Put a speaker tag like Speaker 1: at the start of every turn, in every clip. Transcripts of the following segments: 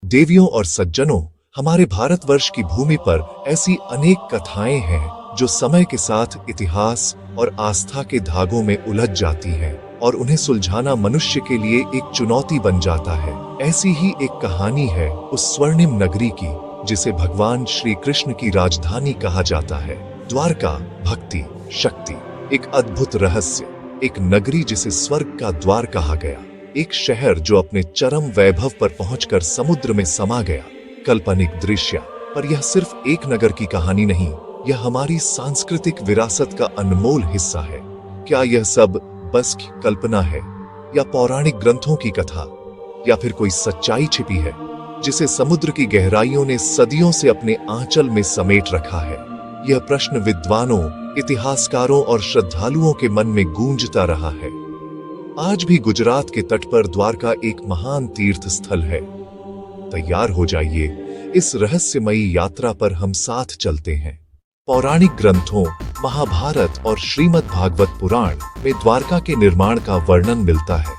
Speaker 1: देवियों और सज्जनों, हमारे भारतवर्ष की भूमि पर ऐसी अनेक कथाएं हैं जो समय के साथ इतिहास और आस्था के धागों में उलझ जाती हैं और उन्हें सुलझाना मनुष्य के लिए एक चुनौती बन जाता है। ऐसी ही एक कहानी है उस स्वर्णिम नगरी की जिसे भगवान श्री कृष्ण की राजधानी कहा जाता है। द्वारका, भक्ति, शक्ति, एक अद्भुत रहस्य, एक नगरी जिसे स्वर्ग का द्वार कहा गया, एक शहर जो अपने चरम वैभव पर पहुंचकर समुद्र में समा गया। काल्पनिक दृश्य, पर यह सिर्फ एक नगर की कहानी नहीं, यह हमारी सांस्कृतिक विरासत का अनमोल हिस्सा है। क्या यह सब बस की कल्पना है या पौराणिक ग्रंथों की कथा, या फिर कोई सच्चाई छिपी है जिसे समुद्र की गहराइयों ने सदियों से अपने आंचल में समेट रखा है? यह प्रश्न विद्वानों, इतिहासकारों और श्रद्धालुओं के मन में गूंजता रहा है। आज भी गुजरात के तट पर द्वारका एक महान तीर्थ स्थल है। तैयार हो जाइए, इस रहस्यमयी यात्रा पर हम साथ चलते हैं। पौराणिक ग्रंथों, महाभारत और श्रीमद् भागवत पुराण में द्वारका के निर्माण का वर्णन मिलता है।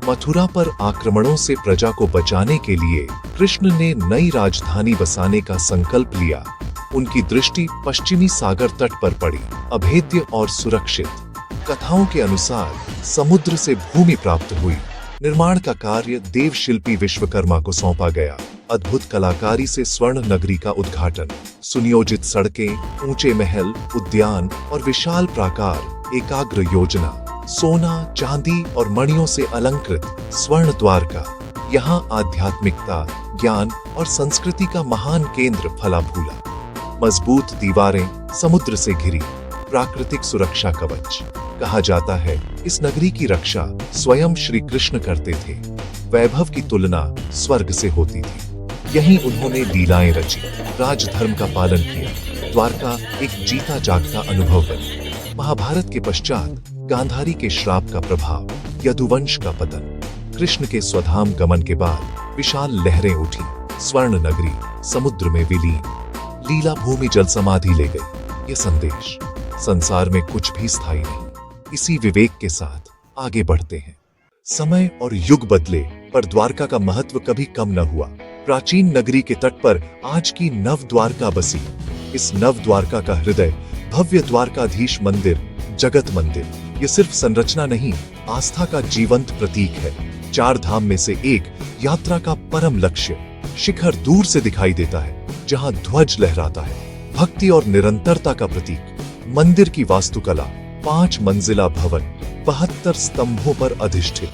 Speaker 1: मथुरा पर आक्रमणों से प्रजा को बचाने के लिए कृष्ण ने नई राजधानी बसाने का संकल्प लिया। उनकी दृष्टि पश्चिमी सागर तट पर पड़ी, अभेद्य और सुरक्षित। कथाओं के अनुसार समुद्र से भूमि प्राप्त हुई। निर्माण का कार्य देवशिल्पी विश्वकर्मा को सौंपा गया। अद्भुत कलाकारी से स्वर्ण नगरी का उद्घाटन, सुनियोजित सड़कें, ऊंचे महल, उद्यान और विशाल प्राकार, एकाग्र योजना, सोना, चांदी और मणियों से अलंकृत स्वर्ण द्वारका। यहाँ आध्यात्मिकता, ज्ञान और संस्कृति का महान केंद्र फला फूला। मजबूत दीवारें, समुद्र से घिरी, प्राकृतिक सुरक्षा कवच। कहा जाता है इस नगरी की रक्षा स्वयं श्री कृष्ण करते थे। वैभव की तुलना स्वर्ग से होती थी। यहीं उन्होंने लीलाएं रची, राजधर्म का पालन किया। द्वारका एक जीता जागता अनुभव बनी। महाभारत के पश्चात गांधारी के श्राप का प्रभाव, यदुवंश का पतन, कृष्ण के स्वधाम गमन के बाद विशाल लहरें उठी। स्वर्ण नगरी समुद्र में विलीन, लीला भूमि जल समाधि ले गई। ये संदेश, संसार में कुछ भी स्थायी नहीं। इसी विवेक के साथ आगे बढ़ते हैं। समय और युग बदले, पर द्वारका का महत्व कभी कम न हुआ। प्राचीन नगरी के तट पर आज की नव द्वारका बसी। इस नव द्वारका का हृदय भव्य द्वारकाधीश मंदिर, जगत मंदिर, ये सिर्फ संरचना नहीं, आस्था का जीवंत प्रतीक है। चार धाम में से एक यात्रा का परम लक्ष्य। शिखर दूर से दिखाई देता है, जहां ध्वज लहराता है, भक्ति और निरंतरता का प्रतीक। मंदिर की वास्तुकला, 5 मंजिला भवन, 72 स्तंभों पर अधिष्ठित,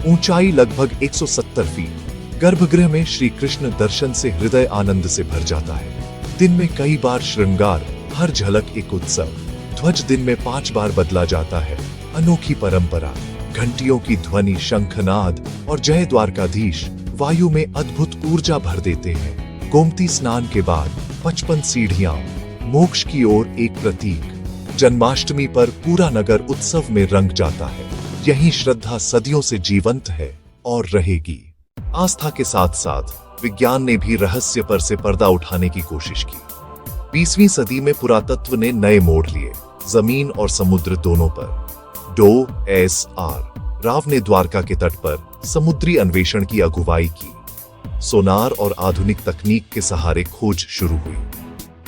Speaker 1: ऊंचाई लगभग 170 फीट। गर्भगृह में श्री कृष्ण दर्शन से हृदय आनंद से भर जाता है। दिन में कई बार श्रृंगार, हर झलक एक उत्सव। ध्वज दिन में 5 बार बदला जाता है। अनोखी परंपरा, घंटियों की ध्वनि, शंखनाद और जय द्वारकाधीश वायु में अद्भुत ऊर्जा भर देते हैं। गोमती स्नान के बाद 55 सीढ़ियां, मोक्ष की ओर एक प्रतीक। जन्माष्टमी पर पूरा नगर उत्सव में रंग जाता है। यही श्रद्धा सदियों से जीवंत है और रहेगी। आस्था के साथ साथ विज्ञान ने भी रहस्य पर से पर्दा उठाने की कोशिश की। 20वीं सदी में पुरातत्व ने नए मोड़ लिए, जमीन और समुद्र दोनों पर। डो.एस.आर. राव ने द्वारका के तट पर समुद्री अन्वेषण की अगुवाई की। सोनार और आधुनिक तकनीक के सहारे खोज शुरू हुई।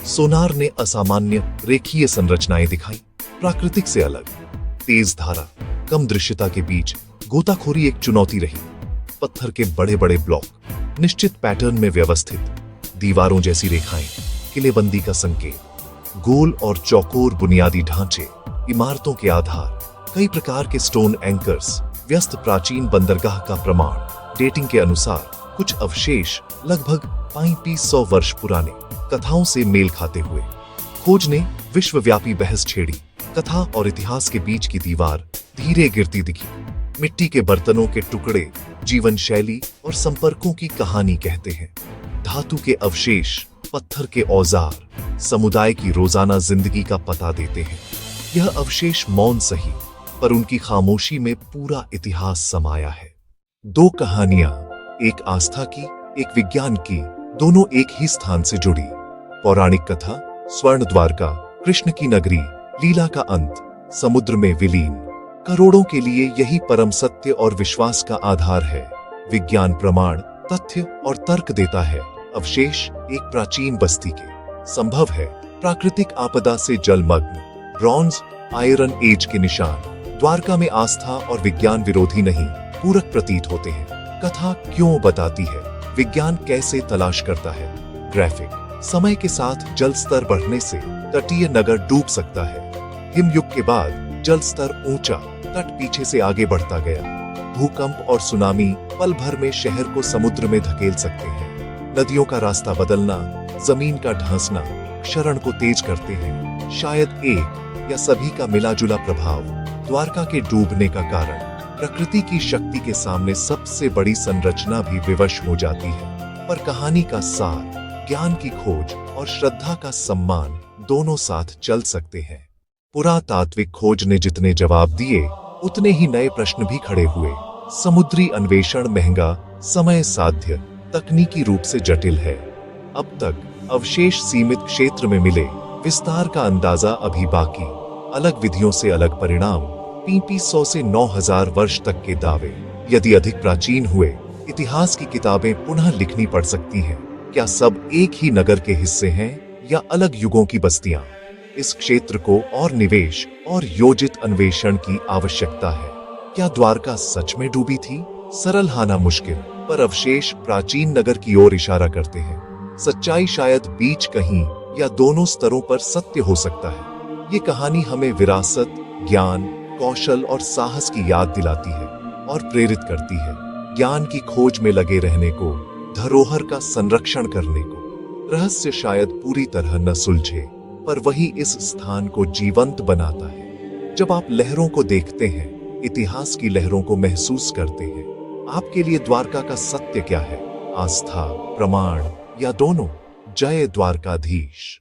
Speaker 1: सोनार ने असामान्य रेखीय संरचनाएं दिखाई, प्राकृतिक से अलग। तेज धारा, कम दृश्यता के बीच गोताखोरी एक चुनौती रही। पत्थर के बड़े बड़े ब्लॉक, निश्चित पैटर्न में व्यवस्थित, दीवारों जैसी रेखाएं, किलेबंदी का संकेत, गोल और चौकोर बुनियादी ढांचे, इमारतों के आधार, कई प्रकार के स्टोन एंकर्स, व्यस्त प्राचीन बंदरगाह का प्रमाण। डेटिंग के अनुसार कुछ अवशेष लगभग 3500 वर्ष पुराने, कथाओं से मेल खाते हुए। खोज ने विश्वव्यापी बहस छेड़ी। कथा और इतिहास के बीच की दीवार धीरे गिरती दिखी। मिट्टी के बर्तनों के टुकड़े जीवन शैली और संपर्कों की कहानी कहते हैं। धातु के अवशेष, पत्थर के औजार समुदाय की रोजाना जिंदगी का पता देते हैं। यह अवशेष मौन सही, पर उनकी खामोशी में पूरा इतिहास समाया है। 2 कहानियां, एक आस्था की, एक विज्ञान की, दोनों एक ही स्थान से जुड़ी। पौराणिक कथा, स्वर्ण द्वारका, कृष्ण की नगरी, लीला का अंत, समुद्र में विलीन। करोड़ों के लिए यही परम सत्य और विश्वास का आधार है। विज्ञान प्रमाण, तथ्य और तर्क देता है। अवशेष एक प्राचीन बस्ती के संभव है प्राकृतिक आपदा से जलमग्न ब्रॉन्ज आयरन एज के निशान द्वारका में आस्था और विज्ञान विरोधी नहीं पूरक प्रतीत होते हैं। कथा क्यों बताती है, विज्ञान कैसे तलाश करता है। ग्राफिक समय के साथ जल स्तर बढ़ने से तटीय नगर डूब सकता है। हिमयुग के बाद जल स्तर ऊंचा, तट पीछे से आगे बढ़ता गया। भूकंप और सुनामी पल भर में शहर को समुद्र में धकेल सकते हैं। नदियों का रास्ता बदलना, जमीन का ढांसना क्षरण को तेज करते हैं। शायद एक या सभी का मिलाजुला प्रभाव द्वारका के डूबने का कारण। प्रकृति की शक्ति के सामने सबसे बड़ी संरचना भी विवश हो जाती है, पर कहानी का सार, ज्ञान की खोज और श्रद्धा का सम्मान दोनों साथ चल सकते हैं। पुरातात्विक खोज ने जितने जवाब दिए उतने ही नए प्रश्न भी खड़े हुए। समुद्री अन्वेषण महंगा, समय साध्य, तकनीकी रूप से जटिल है। अब तक अवशेष सीमित क्षेत्र में मिले, विस्तार का अंदाजा अभी बाकी। अलग विधियों से अलग परिणाम, पीपी 100 से 9000 वर्ष तक के दावे। यदि अधिक प्राचीन हुए, इतिहास की किताबें पुनः लिखनी पड़ सकती हैं। क्या सब एक ही नगर के हिस्से हैं या अलग युगों की बस्तियां? इस क्षेत्र को और निवेश और योजित अन्वेषण की आवश्यकता है। क्या द्वारका सच में डूबी थी? सरल हाना मुश्किल, पर अवशेष प्राचीन नगर की ओर इशारा करते हैं। सच्चाई शायद बीच कहीं या दोनों स्तरों पर सत्य हो सकता है। ये कहानी हमें विरासत, ज्ञान, कौशल और साहस की याद दिलाती है और प्रेरित करती है। ज्ञान की खोज में लगे रहने को, धरोहर का संरक्षण करने को। रहस्य शायद पूरी तरह न सुलझे, पर वही इस स्थान को जीवंत बनाता है। जब आप लहरों को देखते हैं, इतिहास की लहरों को महसूस करते हैं, आपके लिए द्वारका का सत्य क्या है? आस्था, प्रमाण या दोनों? जय द्वारकाधीश।